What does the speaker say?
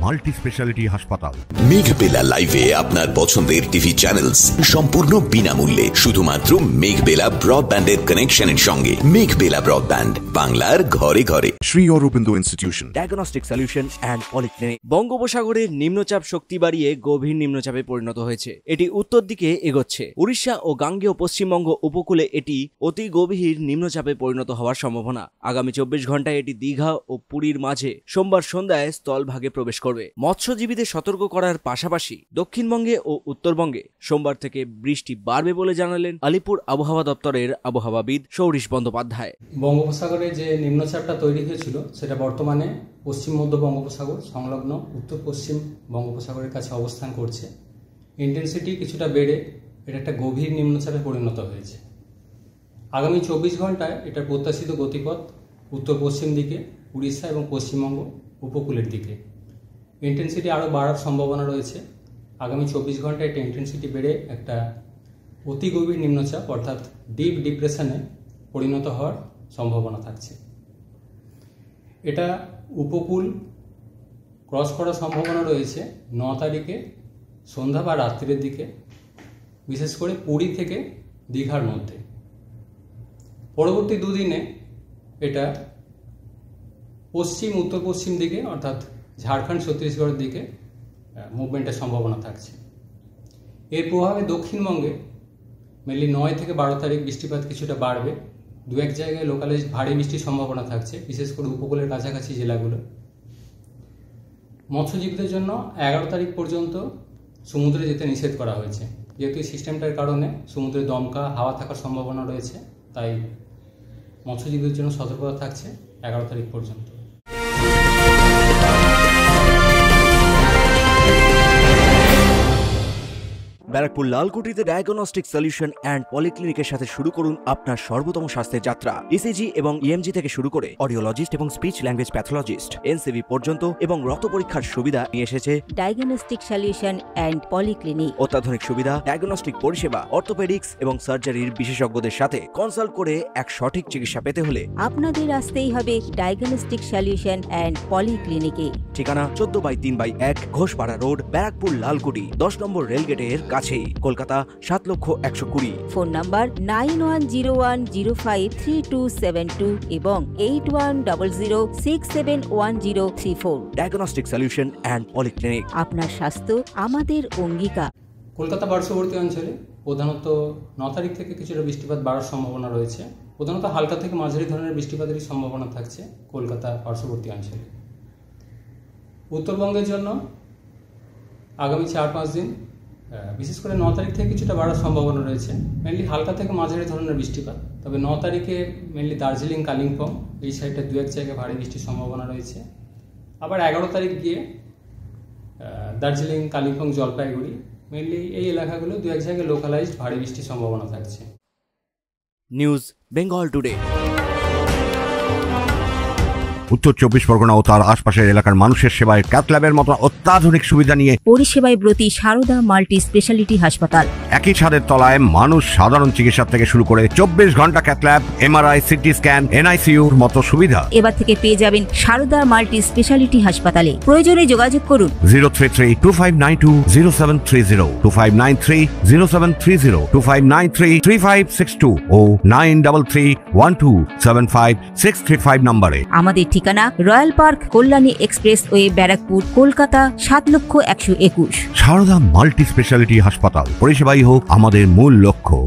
Multi speciality হাসপাতাল। মেঘবেলা লাইভে আপনার পছন্দের টিভি চ্যানেলস সম্পূর্ণ বিনামূল্যে শুধুমাত্র মেঘবেলা ব্রডব্যান্ডের কানেকশনের সঙ্গে। মেঘবেলা ব্রডব্যান্ড, বাংলার ঘরে ঘরে। Sri Aurobindo Institution, diagnostic solution and polyclinic. বঙ্গোপসাগরের নিম্নচাপ শক্তি বাড়িয়ে গভীর নিম্নচাপে পরিণত হয়েছে। এটি উত্তর দিকে এগোচ্ছে। উড়িষ্যা ও গাঙ্গেয় পশ্চিমবঙ্গ উপকূলে এটি অতি গভীর নিম্নচাপে পরিণত হওয়ার সম্ভাবনা। আগামী 24 ঘন্টায় এটি দীঘা ও পুরীর মাঝে সোমবার সন্ধ্যায় স্থলভাগে প্রবেশ করবে। মৎস্যজীবীদের সতর্ক করার পাশাপাশি দক্ষিণবঙ্গে ও উত্তরবঙ্গে সোমবার থেকে বৃষ্টি বাড়বে বলে জানালেন আলিপুর আবহাওয়া দপ্তরের আবহাওয়াবিদ সৌরিশ বন্দ্যোপাধ্যায়। বঙ্গোপসাগরে যে নিম্নচাপটা তৈরি হয়েছিল সেটা বর্তমানে পশ্চিম মধ্য বঙ্গোপসাগর সংলগ্ন উত্তর পশ্চিম বঙ্গোপসাগরের কাছে অবস্থান করছে। ইন্টেন্সিটি কিছুটা বেড়ে এটা একটা গভীর নিম্নচাপে পরিণত হয়েছে। আগামী 24 ঘন্টায় এটার প্রত্যাশিত গতিপথ উত্তর পশ্চিম দিকে, উড়িষ্যা এবং পশ্চিমবঙ্গ উপকূলের দিকে। ইন্টেন্সিটি আরও বাড়ার সম্ভাবনা রয়েছে। আগামী 24 ঘন্টায় এটা ইন্টেন্সিটি বেড়ে একটা অতি গভীর নিম্নচাপ অর্থাৎ ডিপ ডিপ্রেশনে পরিণত হওয়ার সম্ভাবনা থাকছে। এটা উপকূল ক্রস করার সম্ভাবনা রয়েছে 9 তারিখে সন্ধ্যা বা রাত্রির দিকে, বিশেষ করে পুরী থেকে দীঘার মধ্যে। পরবর্তী দুদিনে এটা পশ্চিম উত্তর পশ্চিম দিকে অর্থাৎ ঝাড়খণ্ড ছত্তিশগড়ের দিকে মুভমেন্টের সম্ভাবনা থাকছে। এর প্রভাবে দক্ষিণবঙ্গে মেনলি 9 থেকে 12 তারিখ বৃষ্টিপাত কিছুটা বাড়বে। দু এক জায়গায় লোকালাইজড ভারী বৃষ্টির সম্ভাবনা থাকছে, বিশেষ করে উপকূলের কাছাকাছি জেলাগুলো। মৎস্যজীবীদের জন্য 11 তারিখ পর্যন্ত সমুদ্রে যেতে নিষেধ করা হয়েছে। যেহেতু এই সিস্টেমটার কারণে সমুদ্রে দমকা হাওয়া থাকার সম্ভাবনা রয়েছে, তাই মৎস্যজীবীদের জন্য সতর্কতা থাকছে 11 তারিখ পর্যন্ত। ব্যারাকপুর লালকুটিতে ডায়াগনস্টিক সলিউশন অ্যান্ড পলিক্লিনিকের সাথে শুরু করুন আপনার সর্বোত্তম স্বাস্থ্যের যাত্রা। ইসিজি এবং ইএমজি থেকে শুরু করে অডিওলজিস্ট এবং স্পিচ ল্যাঙ্গুয়েজ প্যাথোলজিস্ট, এনসিভি পর্যন্ত এবং রক্ত পরীক্ষার সুবিধা নিয়ে এসেছে ডায়াগনস্টিক সলিউশন অ্যান্ড পলিক্লিনিক। অত্যাধুনিক সুবিধা, ডায়াগনস্টিক পরিষেবা, অর্থোপেডিক্স এবং সার্জারির বিশেষজ্ঞদের সাথে কনসাল্ট করে এক সঠিক চিকিৎসা পেতে হলে আপনাদের আসতেই হবে ডায়াগনস্টিক সলিউশন অ্যান্ড পলিক্লিনিকে। ঠিকানা 14/3/1 ঘোষপাড়া রোড, ব্যারাকপুর লালকুটি, 10 নম্বর রেলগেটের কাছেই, কলকাতা 7,120,000। ফোন নাম্বার 9101053272 এবং 8100671034। Diagnostic solution and polyclinic. আপনার স্বাস্থ্য আমাদের অঙ্গীকার। কলকাতা পার্শ্ববর্তী অঞ্চলে প্রধানত 9 তারিখ থেকে কিছুটা বৃষ্টিপাত বাড়ার সম্ভাবনা রয়েছে। প্রধানত হালকা থেকে মাঝারি ধরনের বৃষ্টিপাতেরই সম্ভাবনা থাকছে কলকাতা পার্শ্ববর্তী অঞ্চলে। উত্তরবঙ্গের জন্য আগামী 4-5 দিন বিশেষ করে 9 তারিখ থেকে কিছুটা বাড়ার সম্ভাবনা রয়েছে। মেনলি হালকা থেকে মাঝারি ধরনের বৃষ্টিপাত। তবে 9 তারিখে মেনলি দার্জিলিং, কালিম্পং এই সাইডটা দু এক জায়গায় ভারী বৃষ্টির সম্ভাবনা রয়েছে। আবার 11 তারিখ গিয়ে দার্জিলিং, কালিম্পং, জলপাইগুড়ি মেনলি এই এলাকাগুলো দু এক জায়গায় লোকালাইজড ভারী বৃষ্টির সম্ভাবনা থাকছে। News Bengal today. উত্তর 24 পরগনা ও তার আশপাশের এলাকার মানুষের সেবায় ক্যাথল্যাবের মতো অত্যাধুনিক সুবিধা নিয়ে পরিষেবায় ব্রতী সারদা মাল্টি স্পেশালিটি হাসপাতাল। একই ছাদের তলায় মানুষ সাধারণ চিকিৎসা থেকে শুরু করে 24 ঘন্টা ক্যাথল্যাব, এমআরআই, সিটি স্ক্যান, এনআইসিইউর মতো সুবিধা এবার থেকে পেয়ে যাবেন সারদা মাল্টি স্পেশালিটি হাসপাতালে। প্রয়োজনে যোগাযোগ করুন 033-2592-0730, 2593-0730, 2593-3562 ও 9331275635 নম্বরে। আমাদের ঠিকানা royal park, Kalyani expressway, Barrackpore, Kolkata 7,121,000। Sarada multi speciality হাসপাতাল, পরিষেবাই হোক আমাদের মূল লক্ষ্য।